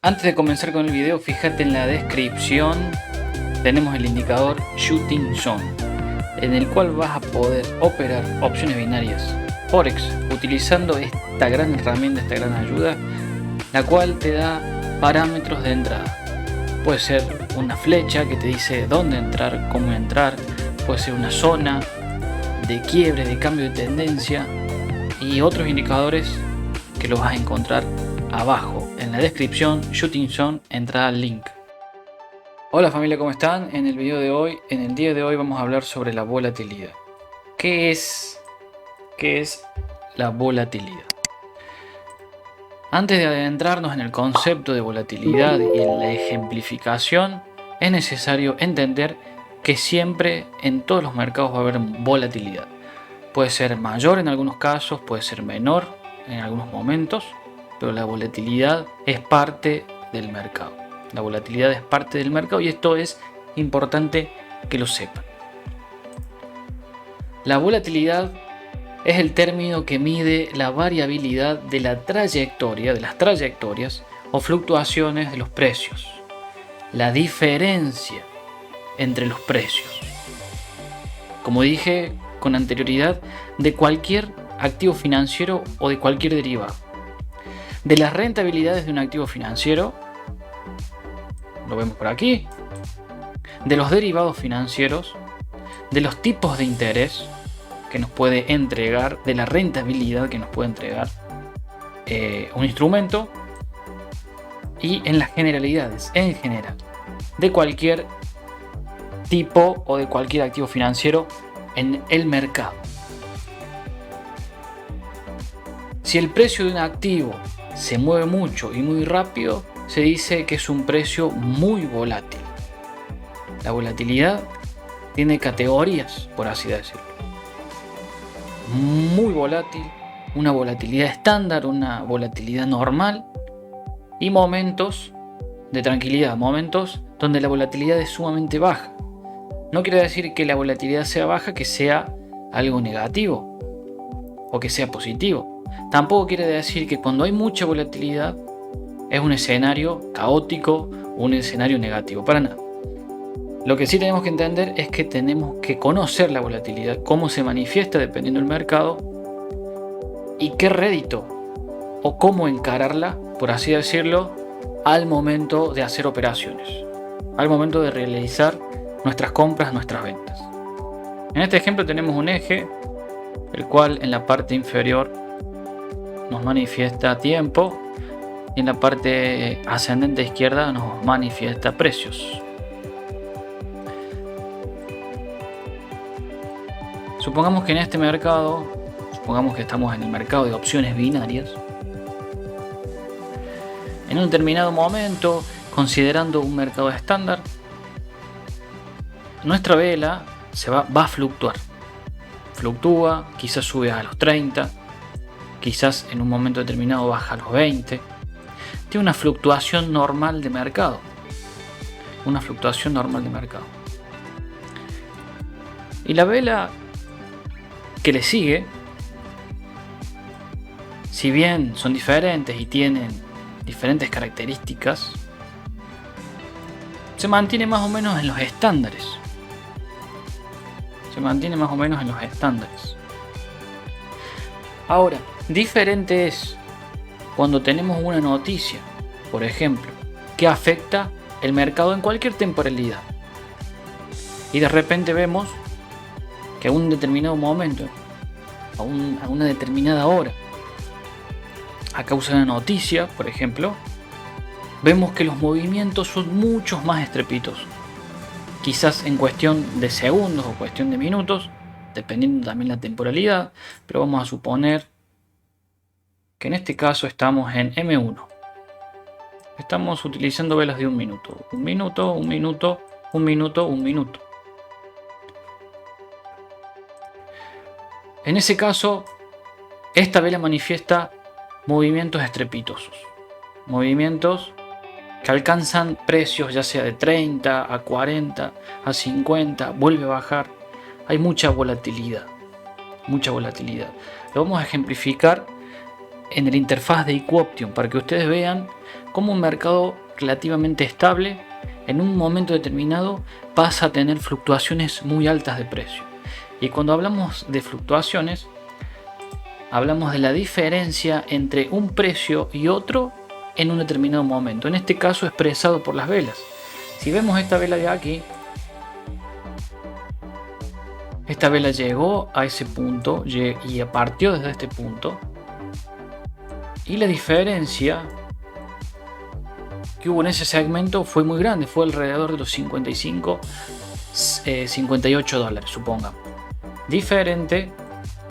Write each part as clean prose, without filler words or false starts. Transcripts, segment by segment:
Antes de comenzar con el video, fíjate en la descripción, tenemos el indicador Shooting Zone, en el cual vas a poder operar opciones binarias Forex utilizando esta gran herramienta, esta gran ayuda, la cual te da parámetros de entrada. Puede ser una flecha que te dice dónde entrar, cómo entrar, puede ser una zona de quiebre, de cambio de tendencia y otros indicadores que los vas a encontrar abajo en la descripción. Shooting Zone, entrada al link. Hola familia, ¿cómo están? En el día de hoy vamos a hablar sobre la volatilidad. ¿Qué es la volatilidad? Antes de adentrarnos en el concepto de volatilidad y en la ejemplificación, es necesario entender que siempre en todos los mercados va a haber volatilidad. Puede ser mayor en algunos casos, puede ser menor en algunos momentos, pero la volatilidad es parte del mercado. La volatilidad es parte del mercado y esto es importante que lo sepan. La volatilidad es el término que mide la variabilidad de la trayectoria, de las trayectorias o fluctuaciones de los precios. La diferencia entre los precios. Como dije con anterioridad, de cualquier activo financiero o de cualquier derivado. De las rentabilidades de un activo financiero, lo vemos por aquí, de los derivados financieros, de los tipos de interés que nos puede entregar, de la rentabilidad que nos puede entregar un instrumento, y en las generalidades, en general, de cualquier tipo o de cualquier activo financiero en el mercado. Si el precio de un activo se mueve mucho y muy rápido, se dice que es un precio muy volátil. La volatilidad tiene categorías, por así decirlo. Muy volátil, una volatilidad estándar, una volatilidad normal y momentos de tranquilidad, momentos donde la volatilidad es sumamente baja. No quiere decir que la volatilidad sea baja, que sea algo negativo o que sea positivo. Tampoco quiere decir que cuando hay mucha volatilidad es un escenario caótico, un escenario negativo, para nada. Lo que sí tenemos que entender es que tenemos que conocer la volatilidad, cómo se manifiesta dependiendo del mercado y qué rédito o cómo encararla, por así decirlo, al momento de hacer operaciones, al momento de realizar nuestras compras, nuestras ventas. En este ejemplo tenemos un eje, el cual en la parte inferior nos manifiesta tiempo y en la parte ascendente izquierda nos manifiesta precios. Supongamos que en este mercado, supongamos que estamos en el mercado de opciones binarias, en un determinado momento, considerando un mercado estándar, nuestra vela va a fluctuar. Fluctúa, quizás sube a los 30, quizás en un momento determinado baja a los 20. Tiene una fluctuación normal de mercado. Una fluctuación normal de mercado. Y la vela que le sigue, si bien son diferentes y tienen diferentes características, se mantiene más o menos en los estándares. Ahora, diferente es cuando tenemos una noticia, por ejemplo, que afecta el mercado en cualquier temporalidad. Y de repente vemos que a un determinado momento, a una determinada hora, a causa de una noticia, por ejemplo, vemos que los movimientos son mucho más estrepitosos. Quizás en cuestión de segundos o cuestión de minutos, dependiendo también la temporalidad, pero vamos a suponer que en este caso estamos en M1. Estamos utilizando velas de un minuto. Un minuto, un minuto, un minuto, un minuto. En ese caso, esta vela manifiesta movimientos estrepitosos. Movimientos que alcanzan precios ya sea de 30 a 40 a 50, vuelve a bajar. Hay mucha volatilidad. Lo vamos a ejemplificar en el interfaz de IQ Option para que ustedes vean cómo un mercado relativamente estable en un momento determinado pasa a tener fluctuaciones muy altas de precio. Y cuando hablamos de fluctuaciones, hablamos de la diferencia entre un precio y otro en un determinado momento. En este caso expresado por las velas. Si vemos esta vela de aquí, esta vela llegó a ese punto y partió desde este punto. Y la diferencia que hubo en ese segmento fue muy grande, fue alrededor de los 58 dólares, supongamos. Diferente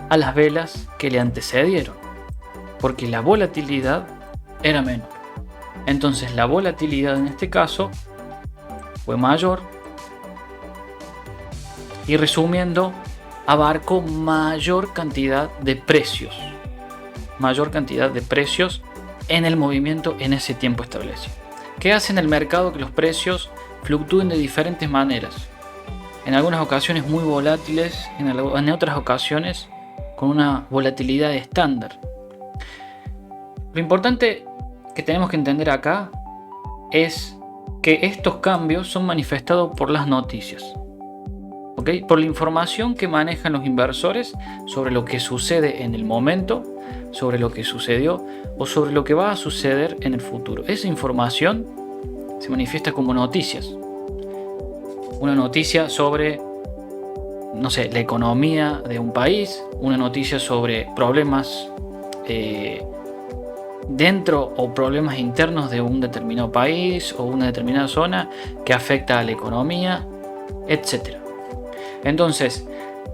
a las velas que le antecedieron, porque la volatilidad era menor. Entonces la volatilidad en este caso fue mayor y, resumiendo, abarcó mayor cantidad de precios en el movimiento en ese tiempo establecido. ¿Qué hace en el mercado que los precios fluctúen de diferentes maneras? En algunas ocasiones muy volátiles, en otras ocasiones con una volatilidad estándar. Lo importante que tenemos que entender acá es que estos cambios son manifestados por las noticias, ¿ok? Por la información que manejan los inversores sobre lo que sucede en el momento, sobre lo que sucedió o sobre lo que va a suceder en el futuro. Esa información se manifiesta como noticias. Una noticia sobre, no sé, la economía de un país, una noticia sobre problemas dentro o problemas internos de un determinado país o una determinada zona que afecta a la economía, etc. Entonces,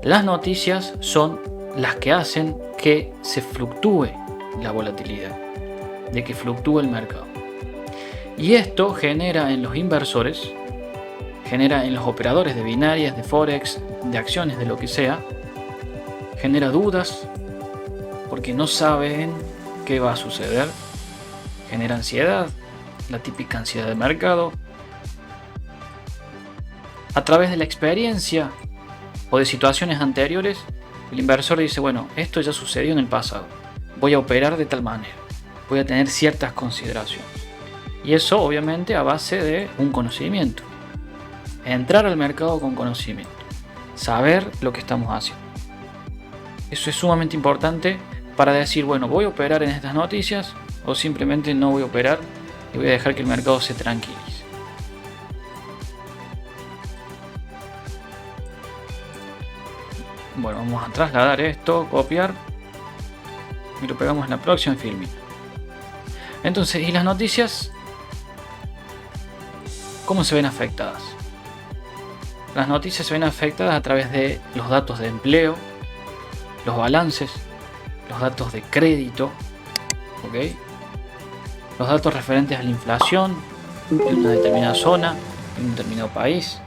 las noticias son las que hacen que se fluctúe la volatilidad, de que fluctúe el mercado. Y esto genera en los inversores, genera en los operadores de binarias, de forex, de acciones, de lo que sea, genera dudas porque no saben qué va a suceder, genera ansiedad, la típica ansiedad de mercado. A través de la experiencia o de situaciones anteriores, el inversor dice, bueno, esto ya sucedió en el pasado, voy a operar de tal manera, voy a tener ciertas consideraciones. Y eso obviamente a base de un conocimiento. Entrar al mercado con conocimiento, saber lo que estamos haciendo. Eso es sumamente importante para decir, bueno, voy a operar en estas noticias o simplemente no voy a operar y voy a dejar que el mercado se tranquilice. Bueno, vamos a trasladar esto, copiar y lo pegamos en la próxima filmina. Entonces, ¿y las noticias cómo se ven afectadas? Las noticias se ven afectadas a través de los datos de empleo, los balances, los datos de crédito, ¿ok? Los datos referentes a la inflación de una determinada zona, de un determinado país,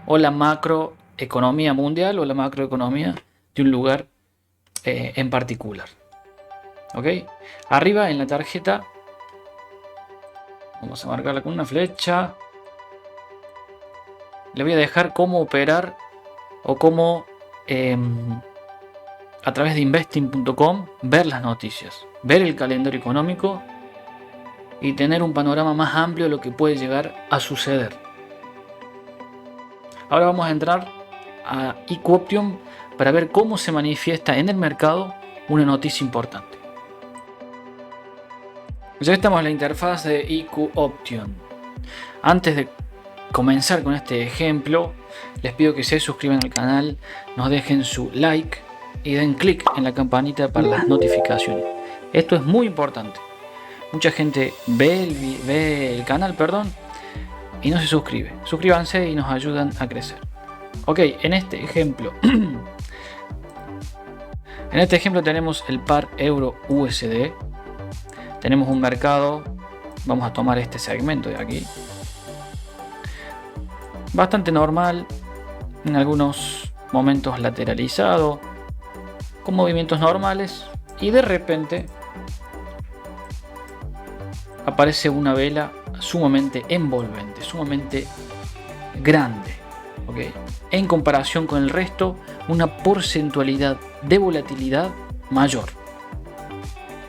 o la macroeconomía mundial o la macroeconomía de un lugar en particular, ¿ok? Arriba en la tarjeta vamos a marcarla con una flecha. Le voy a dejar cómo operar o cómo a través de investing.com ver las noticias, ver el calendario económico y tener un panorama más amplio de lo que puede llegar a suceder. Ahora vamos a entrar a IQ Option para ver cómo se manifiesta en el mercado una noticia importante. Ya estamos en la interfaz de IQ Option. Antes de comenzar con este ejemplo, les pido que se suscriban al canal, nos dejen su like y den clic en la campanita para las notificaciones. Esto es muy importante. Mucha gente ve el canal, y no se suscribe. Suscríbanse y nos ayudan a crecer. Ok, en este ejemplo tenemos el par euro USD. Tenemos un mercado, vamos a tomar este segmento de aquí, bastante normal, en algunos momentos lateralizado, con movimientos normales, y de repente aparece una vela sumamente envolvente, sumamente grande, ¿okay? En comparación con el resto, una porcentualidad de volatilidad mayor.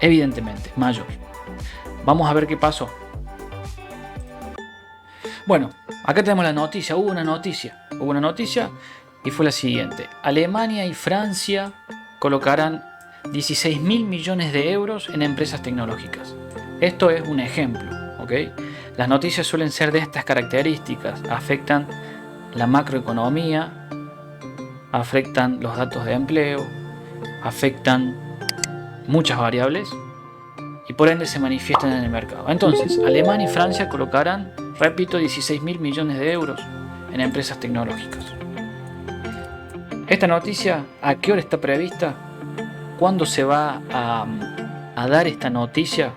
evidentemente mayor. Vamos a ver qué pasó. Bueno, acá tenemos la noticia. Hubo una noticia y fue la siguiente. Alemania y Francia colocarán 16.000 millones de euros en empresas tecnológicas. Esto es un ejemplo, ¿ok? Las noticias suelen ser de estas características. Afectan la macroeconomía, afectan los datos de empleo, afectan muchas variables y por ende se manifiestan en el mercado. Entonces, Alemania y Francia colocarán, repito, 16.000 millones de euros en empresas tecnológicas. Esta noticia, ¿a qué hora está prevista? ¿Cuándo se va a dar esta noticia?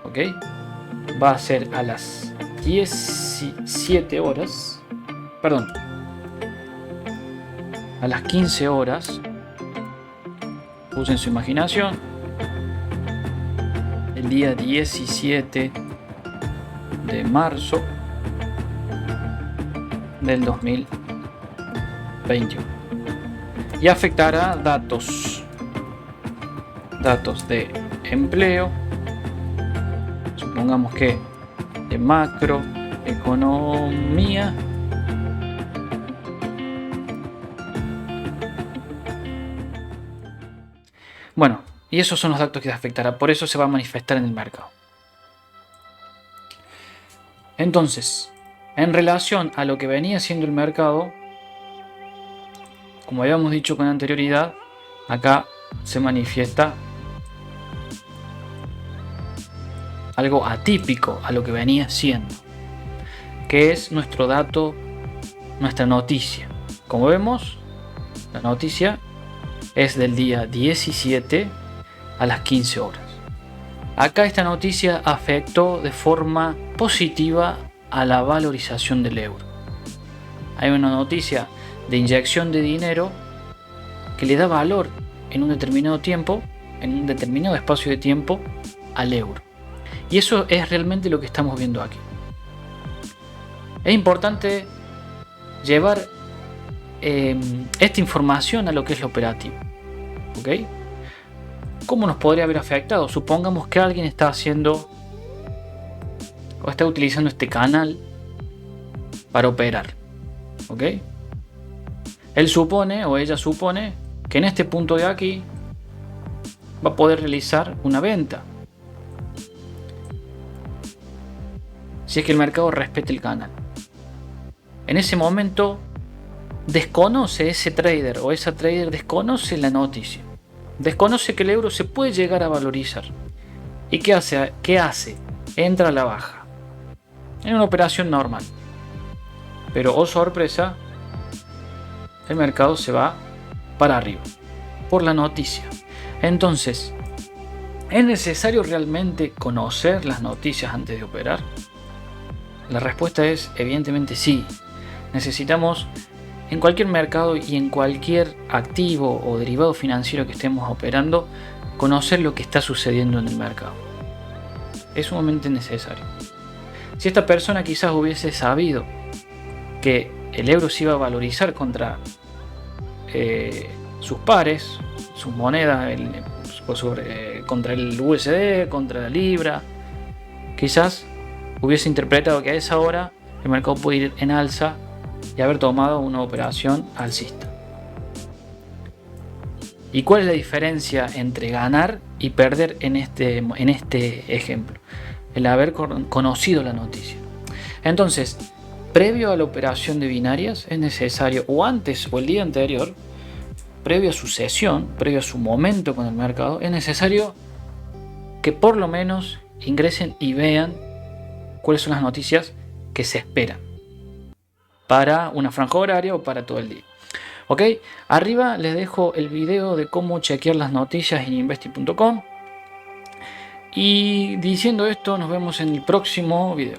¿Ok? Va a ser a las 17 horas. Perdón. A las 15 horas. Usen su imaginación. El día 17 de marzo del 2021. Y afectará datos de empleo, supongamos que de macroeconomía, bueno, y esos son los datos que afectará, por eso se va a manifestar en el mercado. Entonces, en relación a lo que venía siendo el mercado, como habíamos dicho con anterioridad, acá se manifiesta algo atípico a lo que venía siendo, que es nuestro dato, nuestra noticia. Como vemos, la noticia es del día 17 a las 15 horas. Acá esta noticia afectó de forma positiva a la valorización del euro. Hay una noticia de inyección de dinero que le da valor en un determinado tiempo, en un determinado espacio de tiempo, al euro. Y eso es realmente lo que estamos viendo aquí. Es importante llevar esta información a lo que es lo operativo. ¿Ok? ¿Cómo nos podría haber afectado? Supongamos que alguien está haciendo o está utilizando este canal para operar. ¿Ok? Él supone o ella supone que en este punto de aquí va a poder realizar una venta. Si es que el mercado respete el canal. En ese momento desconoce ese trader o esa trader desconoce la noticia. Desconoce que el euro se puede llegar a valorizar. ¿Y qué hace? Entra a la baja. En una operación normal. Pero, oh sorpresa, el mercado se va para arriba. Por la noticia. Entonces, ¿es necesario realmente conocer las noticias antes de operar? La respuesta es evidentemente sí. Necesitamos en cualquier mercado y en cualquier activo o derivado financiero que estemos operando, conocer lo que está sucediendo en el mercado. Es sumamente necesario. Si esta persona quizás hubiese sabido que el euro se iba a valorizar contra sus pares, sus monedas, contra el USD, contra la libra, quizás hubiese interpretado que a esa hora el mercado puede ir en alza y haber tomado una operación alcista. ¿Y cuál es la diferencia entre ganar y perder en este ejemplo? El haber conocido la noticia. Entonces, previo a la operación de binarias es necesario, o antes o el día anterior, previo a su sesión, previo a su momento con el mercado, es necesario que por lo menos ingresen y vean cuáles son las noticias que se esperan para una franja horaria o para todo el día. Ok, arriba les dejo el video de cómo chequear las noticias en investi.com. Y diciendo esto, nos vemos en el próximo video.